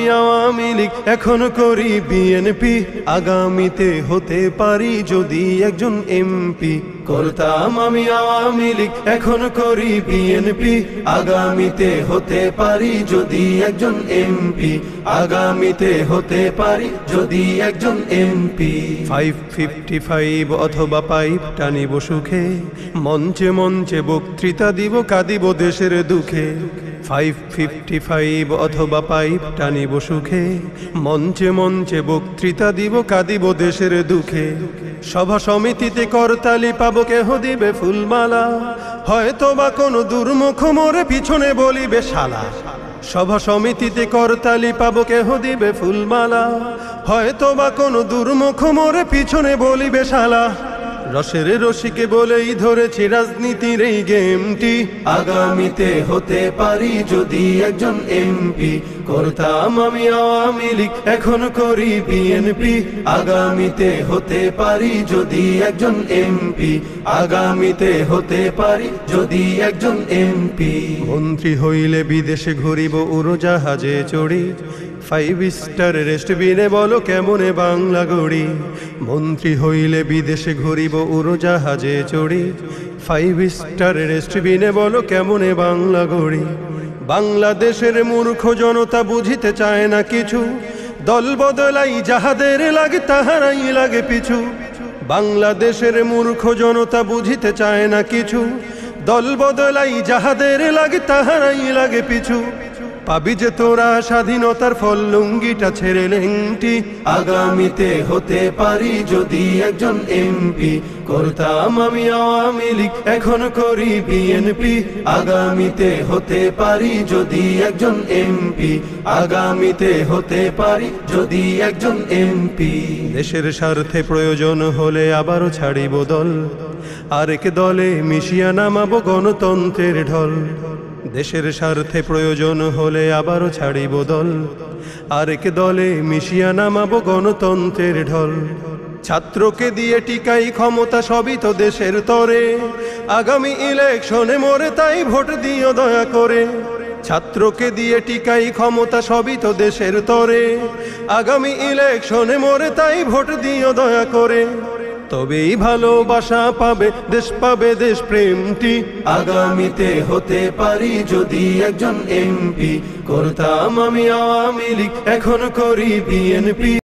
আমি আওয়ামী লীগ, এখন করি বিএনপি। আগামীতে হতে পারি যদি একজন এমপি। করতাম আমি আওয়ামী লীগ, এখন করি বিএনপি। আগামীতে হতে পারি যদি একজন এমপি। আগামীতে হতে পারি যদি একজন এমপি। 555 অথবা পাইপ টানিব সুখে, মঞ্চে মঞ্চে বক্তৃতা দিব, কাঁদিব দেশের দুঃখে। 555 অথবা পাইপ টানিব সুখে, মঞ্চে মঞ্চে বক্তৃতা দিব, কাঁদিব দেশের দুঃখে। সভা সমিতিতে করতালি পাবো, কেহ দিবে ফুলমালা, হয়তো বা কোনো দুর্মুখ মোরে পিছনে বলিবে শালা। সভা সমিতিতে করতালি পাবো, কেহ দিবে ফুলমালা, হয়তো বা কোনো দুর্মুখ মোরে পিছনে বলিবে শালা। রসের রসিকে বলেই ধরেছি রাজনীতির এই গেমটি। আগামীতে হতে পারি যদি একজন এমপি। করতাম আমি আওয়ামী লীগ, এখন করি বিএনপি। আগামীতে হতে পারি যদি একজন এমপি। আগামীতে হতে পারি যদি একজন এমপি। মন্ত্রী হইলে বিদেশে ঘুরিব উড়োজাহাজে চড়ি, 5 স্টার রেস্টবিনে বলো কেমনে বাংলা গড়ি। মন্ত্রী হইলে বিদেশে ঘুরিব উড়োজাহাজে চড়ি, 5 স্টার রেস্টবিনে বলো কেমনে বাংলা গড়ি। বাংলাদেশের মূর্খ জনতা বুঝিতে চায় না কিছু, দল বদলাই যাহাদের লাগে তাহারাই লাগে পিছু। বাংলাদেশের মূর্খ জনতা বুঝিতে চায় না কিছু, দল বদলাই যাহাদের লাগে তাহারাই লাগে পিছু। পাবি যে তোরা স্বাধীনতার ফল, লুঙ্গিটা ছেড়ে লেংটি। আগামীতে হতে পারি যদি একজন এমপি। করতাম আমি আওয়ামী লীগ, এখন করি বিএনপি। আগামীতে হতে পারি যদি একজন এমপি। আগামীতে হতে পারি যদি একজন এমপি। দেশের স্বার্থে প্রয়োজন হলে আবারও ছাড়িব দল, আরেক দলে মিশিয়া নামাবো গণতন্ত্রের ঢল। দেশের স্বার্থে প্রয়োজন হলে আবারও ছাড়িব দল, আরেক দলে মিশিয়া নামাবো গণতন্ত্রের ঢল। ছাত্রকে দিয়ে টিকাই ক্ষমতা, সবই তো দেশের তরে। আগামী ইলেকশনে মোরে তাই ভোট দিও দয়া করে। ছাত্রকে দিয়ে টিকাই ক্ষমতা, সবই তো দেশের তরে। আগামী ইলেকশনে মোরে তাই ভোট দিও দয়া করে। তবেই ভালোবাসা পাবে দেশ, পাবে দেশ প্রেমটি। আগামীতে হতে পারি যদি একজন এমপি। করতাম আমি আওয়ামী লীগ, এখন করি বিএনপি।